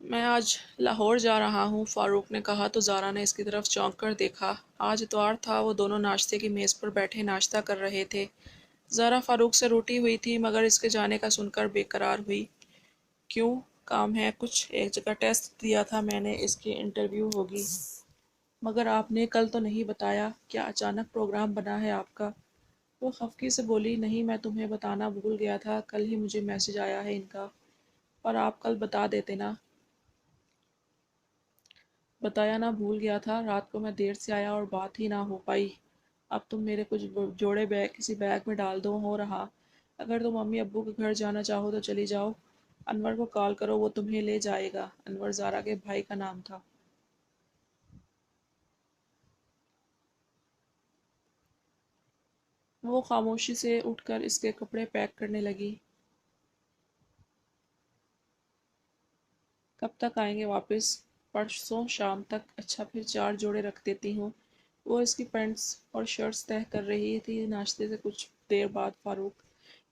میں آج لاہور جا رہا ہوں، فاروق نے کہا تو زارا نے اس کی طرف چونک کر دیکھا۔ آج اتوار تھا، وہ دونوں ناشتے کی میز پر بیٹھے ناشتہ کر رہے تھے۔ زارا فاروق سے روٹھی ہوئی تھی مگر اس کے جانے کا سن کر بے قرار ہوئی۔ کیوں؟ کام ہے کچھ؟ ایک جگہ ٹیسٹ دیا تھا میں نے، اس کی انٹرویو ہوگی۔ مگر آپ نے کل تو نہیں بتایا، کیا اچانک پروگرام بنا ہے آپ کا؟ وہ خفگی سے بولی، نہیں میں تمہیں بتانا بھول گیا تھا، کل ہی مجھے میسج آیا ہے ان کا، اور آپ کل بتا دیتے نا۔ بتایا نہ، بھول گیا تھا، رات کو میں دیر سے آیا اور بات ہی نہ ہو پائی۔ اب تم میرے کچھ جوڑے بیگ کسی بیگ میں ڈال دو، ہو رہا۔ اگر تم امی ابو کے گھر جانا چاہو تو چلی جاؤ، انور کو کال کرو، وہ تمہیں لے جائے گا۔ انور زارا کے بھائی کا نام تھا۔ وہ خاموشی سے اٹھ کر اس کے کپڑے پیک کرنے لگی۔ کب تک آئیں گے واپس؟ پرسوں شام تک۔ اچھا پھر 4 جوڑے رکھ دیتی ہوں۔ وہ اس کی پینٹس اور شرٹس تہہ کر رہی تھی۔ ناشتے سے کچھ دیر بعد فاروق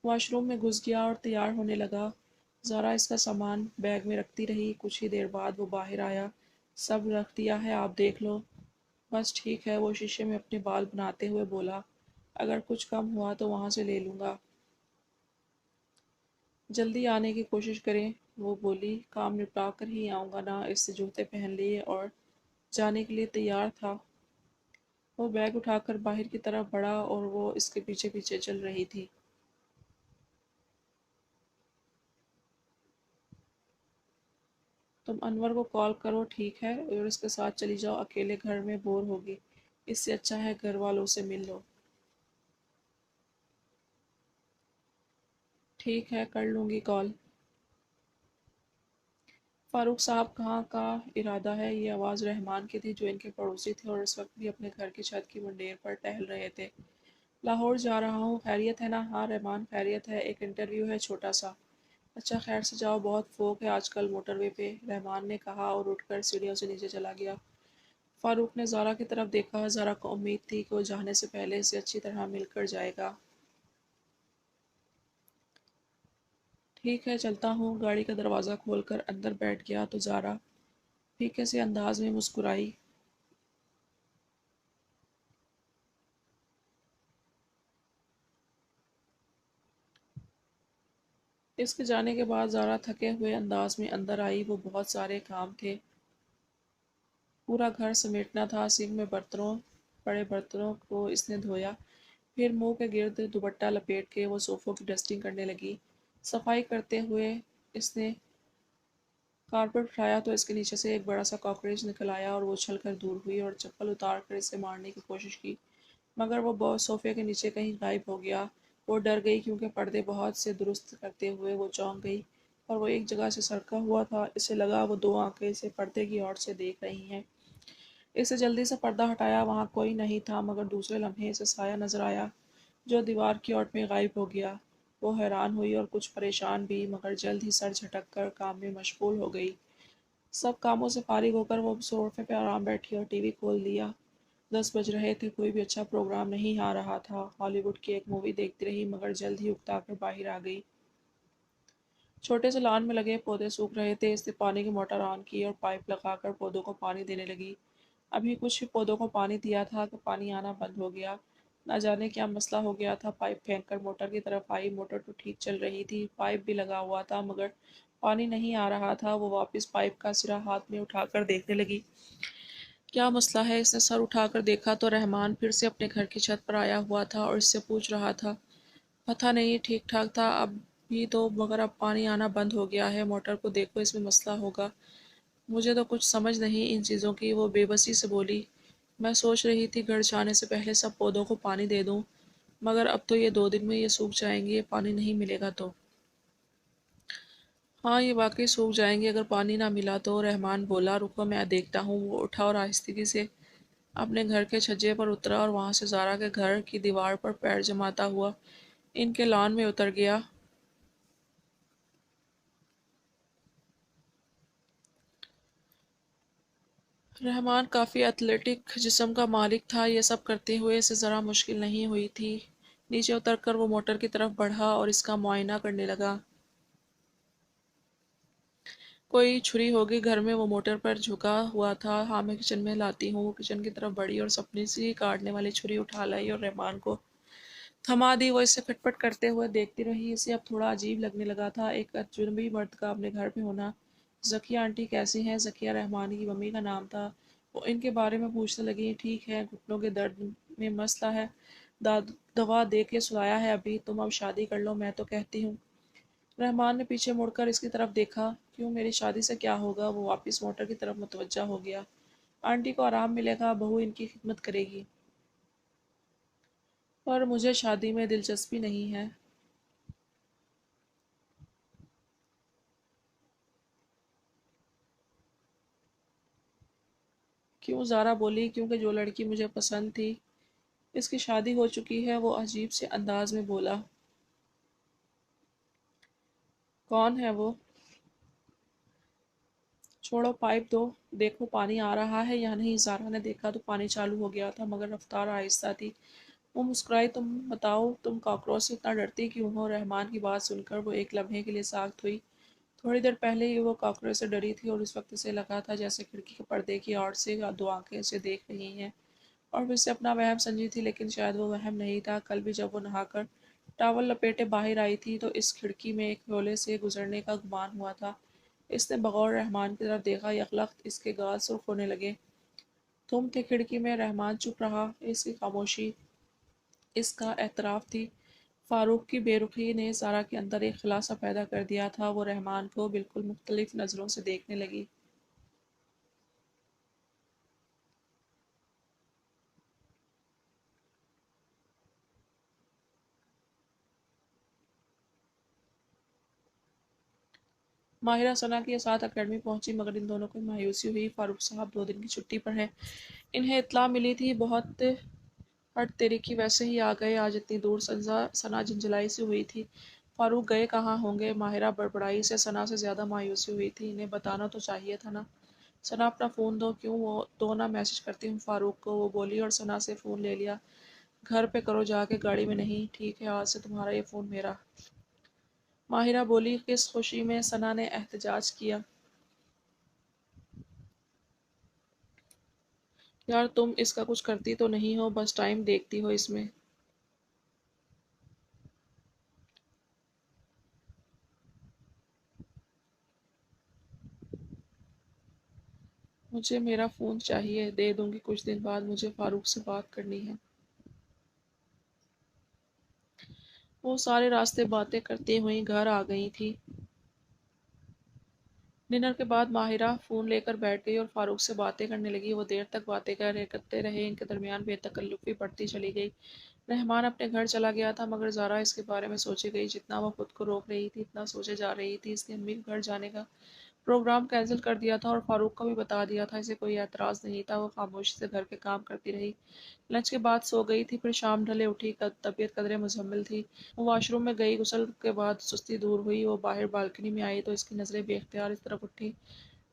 واش روم میں گھس گیا اور تیار ہونے لگا۔ زارا اس کا سامان بیگ میں رکھتی رہی۔ کچھ ہی دیر بعد وہ باہر آیا۔ سب رکھ دیا ہے، آپ دیکھ لو۔ بس ٹھیک ہے، وہ شیشے میں اپنے بال بناتے ہوئے بولا، اگر کچھ کم ہوا تو وہاں سے لے لوں گا۔ جلدی آنے کی کوشش کریں، وہ بولی، کام نپٹا کر ہی آؤں گا نا۔ اس سے جوتے پہن لیے اور جانے کے لیے تیار تھا۔ وہ بیگ اٹھا کر باہر کی طرف بڑھا اور وہ اس کے پیچھے پیچھے چل رہی تھی۔ تم انور کو کال کرو، ٹھیک ہے، اور اس کے ساتھ چلی جاؤ، اکیلے گھر میں بور ہوگی، اس سے اچھا ہے گھر والوں سے مل لو۔ ٹھیک ہے، کر لوں گی کال۔ فاروق صاحب کہاں کا ارادہ ہے؟ یہ آواز رحمان کی تھی جو ان کے پڑوسی تھے اور اس وقت بھی اپنے گھر کی چھت کی منڈیر پر ٹہل رہے تھے۔ لاہور جا رہا ہوں، خیریت ہے نا؟ ہاں رحمان، خیریت ہے، ایک انٹرویو ہے چھوٹا سا۔ اچھا خیر سے جاؤ، بہت فوگ ہے آج کل موٹر وے پہ، رحمان نے کہا اور اٹھ کر سیڑھیوں سے نیچے چلا گیا۔ فاروق نے زارا کی طرف دیکھا۔ زارا کو امید تھی کہ وہ جانے سے پہلے اسے اچھی طرح مل کر جائے گا۔ ٹھیک ہے، چلتا ہوں۔ گاڑی کا دروازہ کھول کر اندر بیٹھ گیا تو زارا پھیکے سے انداز میں مسکرائی۔ اس کے جانے کے بعد زارا تھکے ہوئے انداز میں اندر آئی۔ وہ بہت سارے کام تھے، پورا گھر سمیٹنا تھا۔ سنک میں پڑے برتنوں کو اس نے دھویا، پھر منہ کے گرد دوپٹہ لپیٹ کے وہ صوفوں کی ڈسٹنگ کرنے لگی۔ صفائی کرتے ہوئے اس نے کارپیٹ اٹھایا تو اس کے نیچے سے ایک بڑا سا کاکروچ نکل آیا اور وہ اچھل کر دور ہوئی اور چپل اتار کر اسے مارنے کی کوشش کی، مگر وہ صوفے کے نیچے کہیں غائب ہو گیا۔ وہ ڈر گئی کیونکہ پردے بہت سے درست کرتے ہوئے وہ چونک گئی، اور وہ ایک جگہ سے سرکا ہوا تھا۔ اسے لگا وہ 2 آنکھیں اسے پردے کی اور سے دیکھ رہی ہیں۔ اسے جلدی سے پردہ ہٹایا، وہاں کوئی نہیں تھا، مگر دوسرے لمحے اسے سایہ نظر آیا جو دیوار کی اوٹ میں غائب ہو گیا۔ وہ حیران ہوئی اور کچھ پریشان بھی، مگر جلد ہی سر جھٹک کر کام میں مشغول ہو گئی۔ سب کاموں سے فارغ ہو کر وہ صوفے پہ آرام بیٹھی اور ٹی وی کھول دیا۔ 10 بج رہے تھے، کوئی بھی اچھا پروگرام نہیں آ رہا تھا۔ ہالی ووڈ کی ایک مووی دیکھتی رہی مگر جلد ہی اکتا کر باہر آ گئی۔ چھوٹے سے لان میں لگے پودے سوکھ رہے تھے۔ اس نے پانی کی موٹر آن کی اور پائپ لگا کر پودوں کو پانی دینے لگی۔ ابھی کچھ پودوں کو پانی دیا تھا کہ پانی آنا بند ہو گیا۔ نہ جانے کیا مسئلہ ہو گیا تھا۔ پائپ پھینک کر موٹر کی طرف آئی۔ موٹر تو ٹھیک چل رہی تھی، پائپ بھی لگا ہوا تھا، مگر پانی نہیں آ رہا تھا۔ وہ واپس پائپ کا سرا ہاتھ میں اٹھا کر دیکھنے لگی، کیا مسئلہ ہے؟ اس نے سر اٹھا کر دیکھا تو رحمان پھر سے اپنے گھر کی چھت پر آیا ہوا تھا اور اس سے پوچھ رہا تھا، پتہ نہیں، ٹھیک ٹھاک تھا اب بھی تو، مگر اب پانی آنا بند ہو گیا ہے۔ موٹر کو دیکھو، اس میں مسئلہ ہوگا۔ مجھے تو کچھ سمجھ نہیں ان چیزوں کی، وہ بے بسی سے بولی۔ میں سوچ رہی تھی گھر جانے سے پہلے سب پودوں کو پانی دے دوں، مگر اب تو یہ 2 دن میں یہ سوکھ جائیں گے، پانی نہیں ملے گا تو۔ ہاں یہ واقعی سوکھ جائیں گے اگر پانی نہ ملا تو، رحمان بولا۔ رکو میں دیکھتا ہوں۔ وہ اٹھا اور آہستگی سے اپنے گھر کے چھجے پر اترا اور وہاں سے زارا کے گھر کی دیوار پر پیر جماتا ہوا ان کے لان میں اتر گیا۔ رحمان کافی ایتھلیٹک جسم کا مالک تھا، یہ سب کرتے ہوئے اسے ذرا مشکل نہیں ہوئی تھی۔ نیچے اتر کر وہ موٹر کی طرف بڑھا اور اس کا معائنہ کرنے لگا۔ کوئی چھری ہوگی گھر میں، وہ موٹر پر جھکا ہوا تھا۔ ہاں میں کچن میں لاتی ہوں۔ وہ کچن کی طرف بڑھی اور سپنی سی کاٹنے والی چھری اٹھا لائی اور رحمان کو تھما دی۔ وہ اسے پھٹ پھٹ کرتے ہوئے دیکھتی رہی۔ اسے اب تھوڑا عجیب لگنے لگا تھا، ایک اجنبی مرد کا اپنے گھر میں ہونا۔ ذکیہ آنٹی کیسی ہیں؟ ذکیہ رحمان کی ممی کا نام تھا۔ وہ ان کے بارے میں پوچھنے لگی۔ ٹھیک ہے، گھٹنوں کے درد میں مسئلہ ہے، دوا دے کے سلایا ہے ابھی، تم اب شادی کر لو میں تو کہتی ہوں۔ رحمان نے پیچھے مڑ کر اس کی طرف دیکھا۔ کیوں، میری شادی سے کیا ہوگا؟ وہ واپس موٹر کی طرف متوجہ ہو گیا۔ آنٹی کو آرام ملے گا، بہو ان کی خدمت کرے گی۔ پر مجھے شادی میں دلچسپی نہیں ہے۔ کیوں؟ زارا بولی۔ کیونکہ جو لڑکی مجھے پسند تھی اس کی شادی ہو چکی ہے۔ وہ عجیب سے انداز میں بولا۔ کون ہے وہ؟ چھوڑو، پائپ دو، دیکھو پانی آ رہا ہے یا نہیں۔ زارا نے دیکھا تو پانی چالو ہو گیا تھا، مگر رفتار آہستہ تھی۔ وہ مسکرائی۔ تم بتاؤ، تم کاکروچ سے اتنا ڈرتی کیوں ہو؟ رحمان کی بات سن کر وہ ایک لمحے کے لیے ساکت ہوئی۔ تھوڑی دیر پہلے ہی وہ کاکروچ سے ڈری تھی، اور اس وقت اسے لگا تھا جیسے کھڑکی کے پردے کی آڑ سے دو آنکھیں اسے دیکھ رہی ہیں، اور وہ اسے اپنا وہم سمجھی تھی، لیکن شاید وہ وہم نہیں تھا۔ کل بھی جب وہ نہا کر ٹاول لپیٹے باہر آئی تھی تو اس کھڑکی میں ایک حولے سے گزرنے کا گمان ہوا تھا۔ اس نے بغور رحمان کی طرف دیکھا۔ یکلخت اس کے گال سرخ ہونے لگے۔ تم تھے کھڑکی میں؟ رحمان چپ رہا۔ اس کی خاموشی اس کا اعتراف تھی۔ فاروق کی بے رخی نے زارا کے اندر ایک خلاصہ پیدا کر دیا تھا۔ وہ رحمان کو بالکل مختلف نظروں سے دیکھنے لگی۔ ماہرہ ثنا کے ساتھ اکیڈمی پہنچی، مگر ان دونوں کو مایوسی ہوئی۔ فاروق صاحب 2 دن کی چھٹی پر ہیں، انہیں اطلاع ملی تھی۔ بہت ہٹ تیری کی، ویسے ہی آ گئے آج اتنی دور؟ ثنا جھنجھلائی سی ہوئی تھی۔ فاروق گئے کہاں ہوں گے؟ ماہرہ بڑبڑائی۔ اسے ثنا سے زیادہ مایوسی ہوئی تھی۔ انہیں بتانا تو چاہیے تھا نا۔ ثنا اپنا فون دو۔ کیوں؟ وہ دو نا، میسج کرتی ہوں فاروق کو، وہ بولی، اور ثنا سے فون لے لیا۔ گھر پہ کرو جا کے، گاڑی میں نہیں۔ ٹھیک ہے، آج سے تمہارا یہ فون میرا۔ ماہرہ بولی۔ کس خوشی میں؟ ثنا نے احتجاج کیا۔ یار تم اس کا کچھ کرتی تو نہیں ہو، بس ٹائم دیکھتی ہو اس میں۔ مجھے میرا فون چاہیے، دے دوں گی کچھ دن بعد، مجھے فاروق سے بات کرنی ہے۔ وہ سارے راستے باتیں کرتی ہوئی گھر آ گئی تھی۔ ڈنر کے بعد ماہرہ فون لے کر بیٹھ گئی اور فاروق سے باتیں کرنے لگی۔ وہ دیر تک باتیں کرتے رہے، ان کے درمیان بے تکلفی بڑھتی چلی گئی۔ رحمان اپنے گھر چلا گیا تھا، مگر زارا اس کے بارے میں سوچے گئی۔ جتنا وہ خود کو روک رہی تھی اتنا سوچے جا رہی تھی۔ اس نے امی کے گھر جانے کا پروگرام کینسل کر دیا تھا اور فاروق کو بھی بتا دیا تھا۔ اسے کوئی اعتراض نہیں تھا۔ وہ خاموشی سے گھر کے کام کرتی رہی، لنچ کے بعد سو گئی تھی، پھر شام ڈھلے اٹھی۔ طبیعت قدرے مزمل تھی۔ وہ واش روم میں گئی، غسل کے بعد سستی دور ہوئی۔ وہ باہر بالکنی میں آئی تو اس کی نظریں بے اختیار اس طرف اٹھی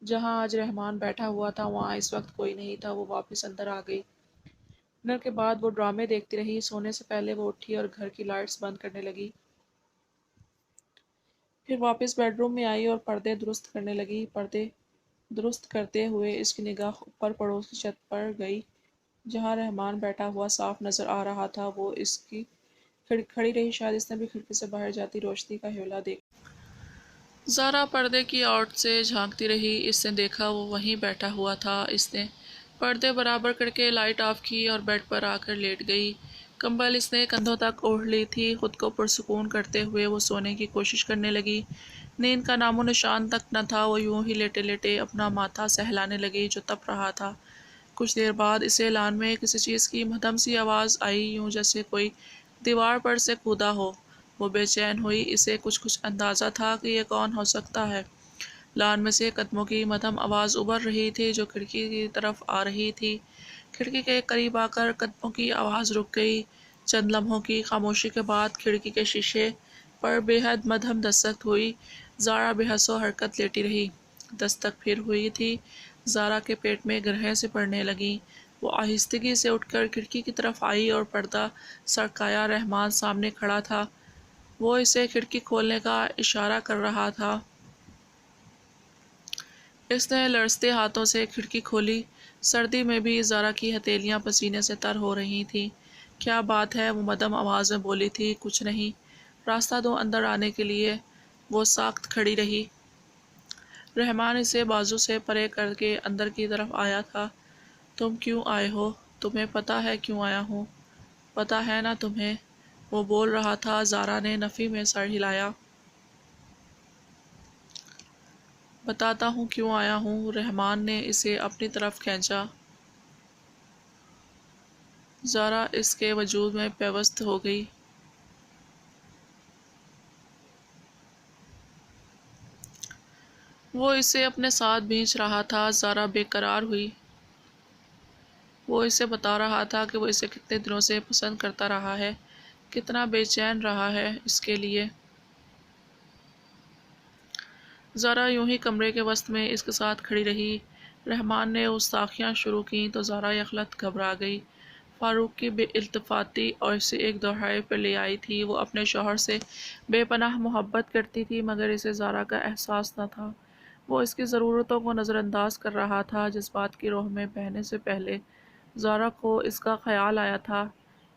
جہاں آج رحمان بیٹھا ہوا تھا۔ وہاں اس وقت کوئی نہیں تھا۔ وہ واپس اندر آ گئی۔ ڈنر کے بعد وہ ڈرامے دیکھتی رہی۔ سونے سے پہلے وہ اٹھی اور گھر کی لائٹس بند کرنے لگی۔ پھر واپس بیڈ روم میں آئی اور پردے درست کرنے لگی۔ پردے درست کرتے ہوئے اس کی نگاہ اوپر پڑوس کی چھت پر گئی جہاں رحمان بیٹھا ہوا صاف نظر آ رہا تھا۔ وہ اس کی کھڑی رہی، شاید اس نے بھی کھڑکی سے باہر جاتی روشنی کا ہیولا دیکھا۔ زارا پردے کی اوٹ سے جھانکتی رہی۔ اس نے دیکھا وہ وہیں بیٹھا ہوا تھا۔ اس نے پردے برابر کر کے لائٹ آف کی اور بیڈ پر آ کر لیٹ گئی۔ کمبل اس نے کندھوں تک اوڑھ لی تھی۔ خود کو پرسکون کرتے ہوئے وہ سونے کی کوشش کرنے لگی۔ نیند کا نام و نشان تک نہ تھا۔ وہ یوں ہی لیٹے لیٹے اپنا ماتھا سہلانے لگی جو تپ رہا تھا۔ کچھ دیر بعد اس اعلان میں کسی چیز کی مدھم سی آواز آئی، یوں جیسے کوئی دیوار پر سے کودا ہو۔ وہ بے چین ہوئی۔ اسے کچھ اندازہ تھا کہ یہ کون ہو سکتا ہے۔ لان میں سے قدموں کی مدھم آواز ابھر رہی تھی جو کھڑکی کی طرف آ رہی تھی۔ کھڑکی کے قریب آ کر قدموں کی آواز رک گئی۔ چند لمحوں کی خاموشی کے بعد کھڑکی کے شیشے پر بے حد مدھم دستک ہوئی۔ زارا بے حس و حرکت لیٹی رہی۔ دستک پھر ہوئی تھی۔ زارا کے پیٹ میں گرہیں سے پڑنے لگیں۔ وہ آہستگی سے اٹھ کر کھڑکی کی طرف آئی اور پردہ سرکایا۔ رحمان سامنے کھڑا تھا۔ وہ اسے کھڑکی کھولنے کا اشارہ کر رہا تھا۔ اس نے لرزتے ہاتھوں سے کھڑکی کھولی۔ سردی میں بھی زارا کی ہتھیلیاں پسینے سے تر ہو رہی تھیں۔ کیا بات ہے؟ وہ مدھم آواز میں بولی تھی۔ کچھ نہیں۔ راستہ دو اندر آنے کے لیے۔ وہ ساکت کھڑی رہی۔ رحمان اسے بازو سے پرے کر کے اندر کی طرف آیا تھا۔ تم کیوں آئے ہو؟ تمہیں پتہ ہے کیوں آیا ہوں؟ پتہ ہے نا تمہیں؟ وہ بول رہا تھا۔ زارا نے نفی میں سر ہلایا۔ بتاتا ہوں کیوں آیا ہوں۔ رحمان نے اسے اپنی طرف کھینچا۔ زارا اس کے وجود میں پیوست ہو گئی۔ وہ اسے اپنے ساتھ بھینچ رہا تھا۔ زارا بے قرار ہوئی۔ وہ اسے بتا رہا تھا کہ وہ اسے کتنے دنوں سے پسند کرتا رہا ہے، کتنا بے چین رہا ہے اس کے لیے۔ زارا یوں ہی کمرے کے وسط میں اس کے ساتھ کھڑی رہی۔ رحمان نے گستاخیاں شروع کیں تو زارا یکلخت گھبرا گئی۔ فاروق کی بے التفاتی اور اسے ایک دوراہے پر لے آئی تھی۔ وہ اپنے شوہر سے بے پناہ محبت کرتی تھی مگر اسے زارا کا احساس نہ تھا۔ وہ اس کی ضرورتوں کو نظر انداز کر رہا تھا۔ جذبات کی روح میں بہنے سے پہلے زارا کو اس کا خیال آیا تھا۔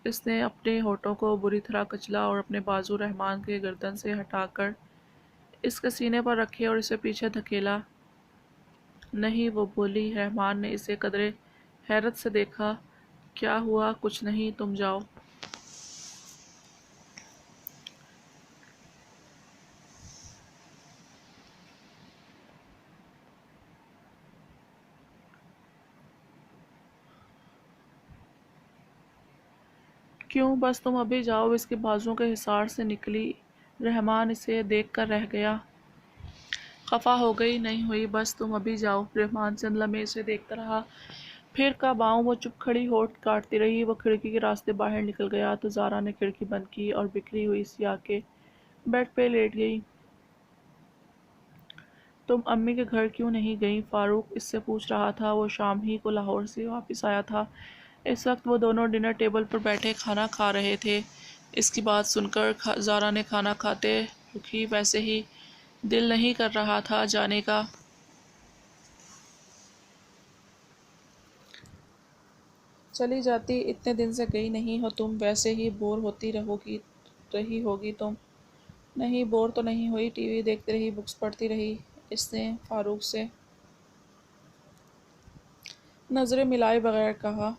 اس نے اپنے ہونٹوں کو بری طرح کچلا اور اپنے بازو رحمان کے گردن سے ہٹا کر اس کے سینے پر رکھے اور اسے پیچھے دھکیلا۔ نہیں، وہ بولی۔ رحمان نے اسے قدرے حیرت سے دیکھا۔ کیا ہوا؟ کچھ نہیں، تم جاؤ۔ کیوں؟ بس تم ابھی جاؤ۔ اس کے بازوؤں کے حصار سے نکلی۔ رحمان اسے دیکھ کر رہ گیا۔ خفا ہو گئی؟ نہیں ہوئی، بس تم ابھی جاؤ۔ رحمان چند لمحے اسے دیکھتا رہا، پھر کہاں وہ چپ کھڑی ہونٹ کاٹتی رہی۔ وہ کھڑکی کے راستے باہر نکل گیا تو زارا نے کھڑکی بند کی اور بکھری ہوئی سی آ کے بیڈ پہ لیٹ گئی۔ تم امی کے گھر کیوں نہیں گئیں؟ فاروق اس سے پوچھ رہا تھا۔ وہ شام ہی کو لاہور سے واپس آیا تھا۔ اس وقت وہ دونوں ڈنر ٹیبل پر بیٹھے کھانا کھا رہے تھے۔ اس کی بات سن کر زارا نے کھانا کھاتے رکھی۔ ویسے ہی دل نہیں کر رہا تھا جانے کا۔ چلی جاتی، اتنے دن سے گئی نہیں ہو تم، ویسے ہی بور ہوتی رہی ہوگی تم۔ نہیں، بور تو نہیں ہوئی، ٹی وی دیکھتی رہی، بکس پڑھتی رہی۔ اس نے فاروق سے نظریں ملائے بغیر کہا۔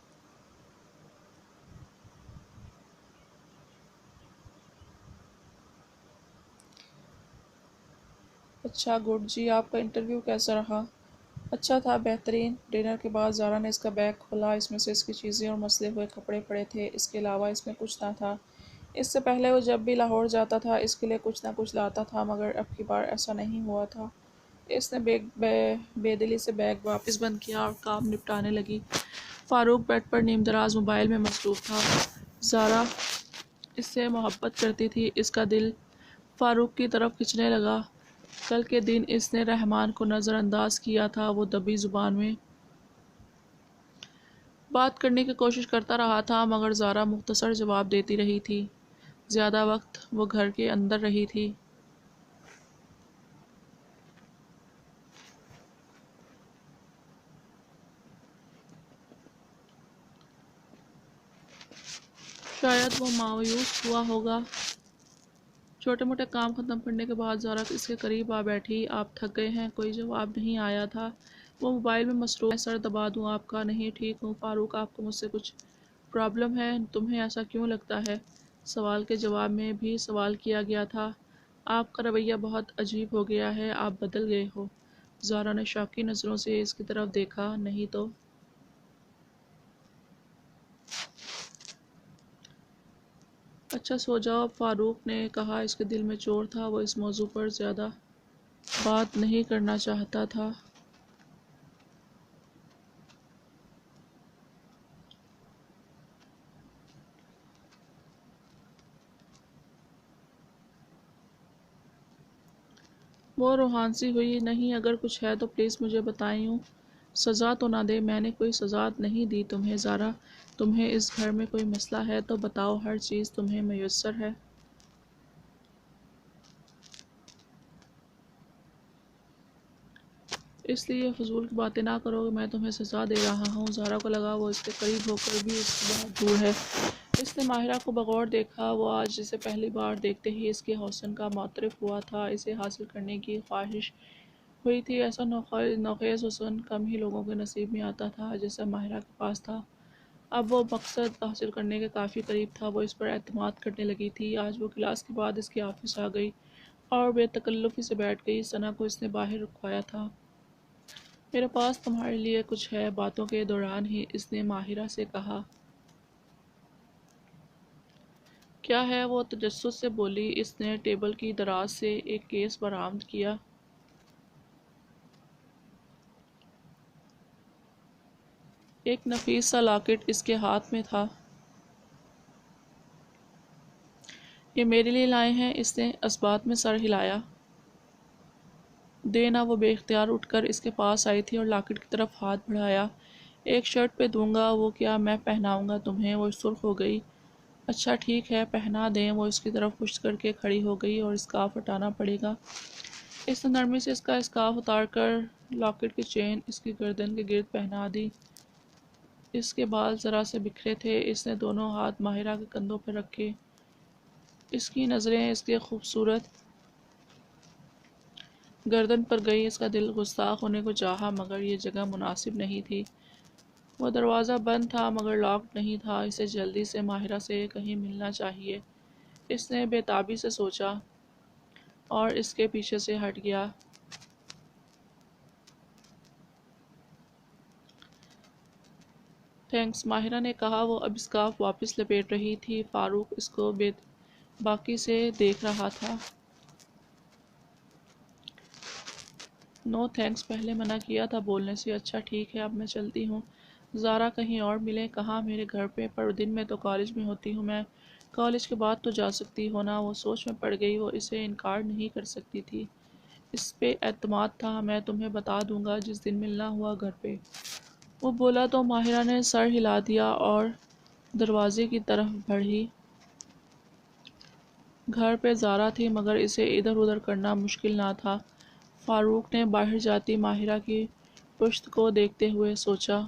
اچھا، گڈ جی، آپ کا انٹرویو کیسا رہا؟ اچھا تھا، بہترین۔ ڈنر کے بعد زارا نے اس کا بیگ کھولا۔ اس میں سے اس کی چیزیں اور مسلے ہوئے کپڑے پڑے تھے۔ اس کے علاوہ اس میں کچھ نہ تھا۔ اس سے پہلے وہ جب بھی لاہور جاتا تھا اس کے لیے کچھ نہ کچھ لاتا تھا مگر اب کی بار ایسا نہیں ہوا تھا۔ اس نے بے دلی سے بیگ واپس بند کیا اور کام نپٹانے لگی۔ فاروق بیڈ پر نیم دراز موبائل میں مصروف تھا۔ زارا اس سے محبت کرتی تھی۔ اس کا دل فاروق کی طرف کھنچنے لگا۔ کل کے دن اس نے رحمان کو نظر انداز کیا تھا۔ وہ دبی زبان میں بات کرنے کی کوشش کرتا رہا تھا مگر زارا مختصر جواب دیتی رہی تھی۔ زیادہ وقت وہ گھر کے اندر رہی تھی۔ شاید وہ مایوس ہوا ہوگا۔ چھوٹے موٹے کام ختم کرنے کے بعد زارا اس کے قریب آ بیٹھی۔ آپ تھک گئے ہیں؟ کوئی جواب نہیں آیا تھا۔ وہ موبائل میں مصروف ہے۔ سر دبا دوں آپ کا؟ نہیں، ٹھیک ہوں۔ فاروق، آپ کو مجھ سے کچھ پرابلم ہے؟ تمہیں ایسا کیوں لگتا ہے؟ سوال کے جواب میں بھی سوال کیا گیا تھا۔ آپ کا رویہ بہت عجیب ہو گیا ہے، آپ بدل گئے ہو۔ زارا نے شوقی نظروں سے اس کی طرف دیکھا۔ نہیں تو اچھا سو جاؤ، فاروق نے کہا۔ اس کے دل میں چور تھا۔ وہ اس موضوع پر زیادہ بات نہیں کرنا چاہتا تھا۔ وہ روحان سی ہوئی۔ نہیں، اگر کچھ ہے تو پلیز مجھے بتائیں۔ یوں سزا تو نہ دے۔ میں نے کوئی سزا نہیں دی تمہیں زارا۔ تمہیں اس گھر میں کوئی مسئلہ ہے تو بتاؤ۔ ہر چیز تمہیں میسر ہے۔ اس لیے فضول کی باتیں نہ کرو کہ میں تمہیں سزا دے رہا ہوں۔ زہرا کو لگا وہ اس کے قریب ہو کر بھی اس سے بہت دور ہے۔ اس نے ماہرہ کو بغور دیکھا۔ وہ آج اسے پہلی بار دیکھتے ہی اس کے حسن کا معترف ہوا تھا۔ اسے حاصل کرنے کی خواہش ہوئی تھی۔ ایسا نوخیز حسن کم ہی لوگوں کے نصیب میں آتا تھا جیسا ماہرہ کے پاس تھا۔ اب وہ مقصد حاصل کرنے کے کافی قریب تھا۔ وہ اس پر اعتماد کرنے لگی تھی۔ آج وہ کلاس کے بعد اس کے آفس آ گئی اور بے تکلفی سے بیٹھ گئی۔ ثنا کو اس نے باہر رکھوایا تھا۔ میرے پاس تمہارے لیے کچھ ہے۔ باتوں کے دوران ہی اس نے ماہرہ سے کہا۔ کیا ہے؟ وہ تجسس سے بولی۔ اس نے ٹیبل کی دراز سے ایک کیس برآمد کیا۔ ایک نفیس سا لاکٹ اس کے ہاتھ میں تھا۔ یہ میرے لیے لائے ہیں۔ اس نے اثبات میں سر ہلایا۔ دے نا۔ وہ بے اختیار اٹھ کر اس کے پاس آئی تھی اور لاکٹ کی طرف ہاتھ بڑھایا۔ ایک شرٹ پہ دوں گا۔ وہ کیا؟ میں پہناؤں گا تمہیں۔ وہ سرخ ہو گئی۔ اچھا ٹھیک ہے، پہنا دیں۔ وہ اس کی طرف پشت کر کے کھڑی ہو گئی۔ اور اسکارف ہٹانا پڑے گا۔ اس نے نرمی سے اس کا اسکارف اتار کر لاکٹ کی چین اس کی گردن کے گرد پہنا دی۔ اس کے بال ذرا سے بکھرے تھے۔ اس نے دونوں ہاتھ ماہرہ کے کندھوں پہ رکھے۔ اس کی نظریں اس کے خوبصورت گردن پر گئی۔ اس کا دل گستاخ ہونے کو چاہا مگر یہ جگہ مناسب نہیں تھی۔ وہ دروازہ بند تھا مگر لاکڈ نہیں تھا۔ اسے جلدی سے ماہرہ سے کہیں ملنا چاہیے۔ اس نے بے تابی سے سوچا اور اس کے پیچھے سے ہٹ گیا۔ تھینکس، ماہرہ نے کہا۔ وہ اب اسکارف واپس لپیٹ رہی تھی۔ فاروق اس کو بے باکی سے دیکھ رہا تھا۔ نو تھینکس، پہلے منع کیا تھا بولنے سے۔ اچھا ٹھیک ہے، اب میں چلتی ہوں۔ زارا کہیں اور ملیں؟ کہاں؟ میرے گھر پہ۔ پر دن میں تو کالج میں ہوتی ہوں میں۔ کالج کے بعد تو جا سکتی ہو نا۔ وہ سوچ میں پڑ گئی۔ وہ اسے انکار نہیں کر سکتی تھی۔ اس پہ اعتماد تھا۔ میں تمہیں بتا دوں گا جس دن ملنا ہوا گھر پہ۔ وہ بولا تو ماہرہ نے سر ہلا دیا اور دروازے کی طرف بڑھی۔ گھر پہ زارا تھی مگر اسے ادھر ادھر کرنا مشکل نہ تھا۔ فاروق نے باہر جاتی ماہرہ کی پشت کو دیکھتے ہوئے سوچا۔